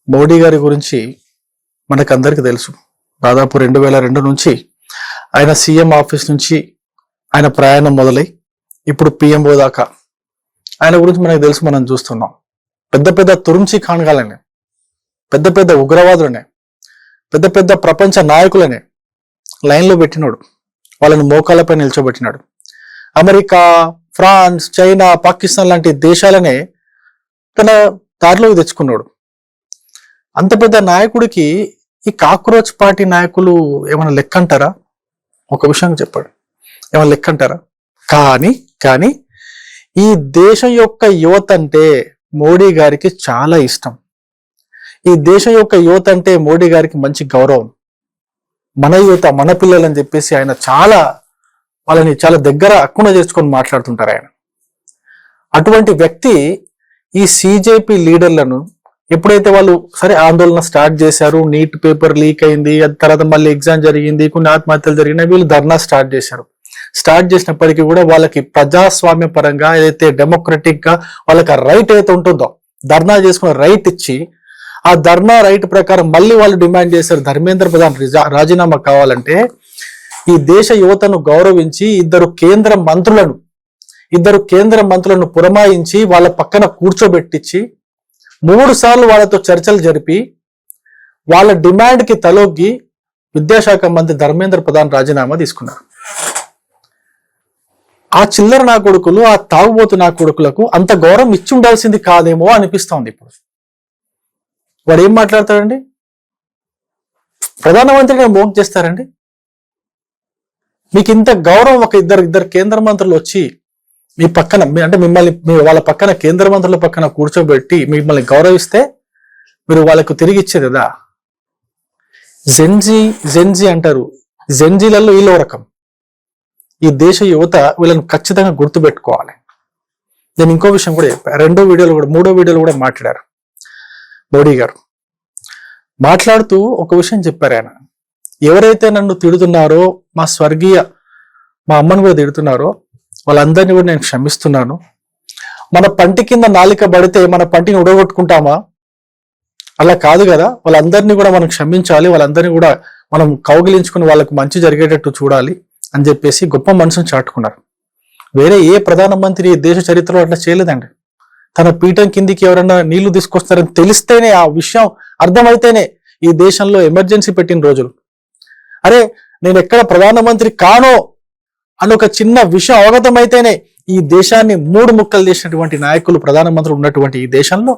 మోడీ గారి గురించి మనకందరికీ తెలుసు. దాదాపు 2002 నుంచి ఆయన సీఎం ఆఫీస్ నుంచి ఆయన ప్రయాణం మొదలై ఇప్పుడు పిఎంఓ దాకా ఆయన గురించి మనకు తెలుసు. మనం చూస్తున్నాం పెద్ద పెద్ద తురుంచి ఖాన్గాలనే, పెద్ద పెద్ద ఉగ్రవాదులనే, పెద్ద పెద్ద ప్రపంచ నాయకులనే లైన్లో పెట్టినాడు, వాళ్ళని మోకాళ్ళపై నిల్చోబెట్టినాడు. అమెరికా, ఫ్రాన్స్, చైనా, పాకిస్తాన్ లాంటి దేశాలనే తన దారిలోకి తెచ్చుకున్నాడు. అంత పెద్ద నాయకుడికి ఈ కాక్రోచ్ పార్టీ నాయకులు ఏమైనా లెక్క అంటారా? ఒక విషయం చెప్పాడు, ఏమైనా లెక్క అంటారా? కానీ ఈ దేశం యొక్క యువత అంటే మోడీ గారికి చాలా ఇష్టం. ఈ దేశం యొక్క యువత అంటే మోడీ గారికి మంచి గౌరవం. మన యువత, మన పిల్లలు అని చెప్పేసి ఆయన వాళ్ళని చాలా దగ్గర అక్కున చేర్చుకొని మాట్లాడుతుంటారు ఆయన. అటువంటి వ్యక్తి ఈ సిజేపీ లీడర్లను ఎప్పుడైతే వాళ్ళు సరే ఆందోళన స్టార్ట్ చేశారు, నీట్ పేపర్ లీక్ అయింది, తర్వాత మళ్ళీ ఎగ్జామ్ జరిగింది, కొన్ని ఆత్మహత్యలు జరిగినాయి, వీళ్ళు ధర్నా స్టార్ట్ చేశారు. స్టార్ట్ చేసినప్పటికీ కూడా వాళ్ళకి ప్రజాస్వామ్య పరంగా ఏదైతే డెమోక్రటిక్ గా వాళ్ళకి ఆ రైట్ ఏదైతే ఉంటుందో ధర్నా చేసుకునే రైట్ ఇచ్చి, ఆ ధర్నా రైట్ ప్రకారం మళ్ళీ వాళ్ళు డిమాండ్ చేశారు ధర్మేంద్ర ప్రధాన్ రాజీనామా కావాలంటే. ఈ దేశ యువతను గౌరవించి ఇద్దరు కేంద్ర మంత్రులను పురమాయించి వాళ్ళ పక్కన కూర్చోబెట్టించి 3 సార్లు వాళ్ళతో చర్చలు జరిపి వాళ్ళ డిమాండ్ కి తలొగ్గి విద్యాశాఖ మంత్రి ధర్మేంద్ర ప్రధాన్ రాజీనామా తీసుకున్నారు. ఆ చిల్లర నా కొడుకులు, ఆ తాగుబోతు నా కొడుకులకు అంత గౌరవం ఇచ్చి ఉండాల్సింది కాదేమో అనిపిస్తోంది. ఇప్పుడు వాడు ఏం మాట్లాడతాడండి? ప్రధానమంత్రిగా మోక్ చేస్తారండి? మీకు ఇంత గౌరవం ఒక ఇద్దరు కేంద్ర మంత్రులు వచ్చి మీ పక్కన అంటే మిమ్మల్ని వాళ్ళ పక్కన కేంద్ర మంత్రుల పక్కన కూర్చోబెట్టి మిమ్మల్ని గౌరవిస్తే మీరు వాళ్ళకు తిరిగి ఇచ్చేది కదా. జెన్జీ అంటారు, జెన్జీలలో వీళ్ళో రకం. ఈ దేశ యువత వీళ్ళని ఖచ్చితంగా గుర్తుపెట్టుకోవాలి. నేను ఇంకో విషయం కూడా చెప్పాను, మూడో వీడియోలో కూడా మాట్లాడారు మోడీ గారు. మాట్లాడుతూ ఒక విషయం చెప్పారు ఆయన, ఎవరైతే నన్ను తిడుతున్నారో, మా అమ్మను కూడా తిడుతున్నారో వాళ్ళందరినీ కూడా నేను క్షమిస్తున్నాను. మన పంటి కింద నాలిక పడితే మన పంటిని ఉడగొట్టుకుంటామా? అలా కాదు కదా. వాళ్ళందరినీ కూడా మనం క్షమించాలి, వాళ్ళందరినీ కూడా మనం కౌగిలించుకుని వాళ్ళకు మంచి జరిగేటట్టు చూడాలి అని చెప్పేసి గొప్ప మనసును చాటుకున్నారు. వేరే ఏ ప్రధానమంత్రి దేశ చరిత్రలో అట్లా చేయలేదండి. తన పీఠం కిందికి ఎవరైనా నీళ్లు తీసుకొస్తారని తెలిస్తేనే, ఆ విషయం అర్థమైతేనే ఈ దేశంలో ఎమర్జెన్సీ పెట్టిన రోజులు. అరే నేను ఎక్కడ ప్రధానమంత్రి కానో అని ఒక చిన్న విషయం అవగతమైతేనే ఈ దేశాన్ని 3 ముక్కలు చేసినటువంటి నాయకులు, ప్రధానమంత్రులు ఉన్నటువంటి ఈ దేశంలో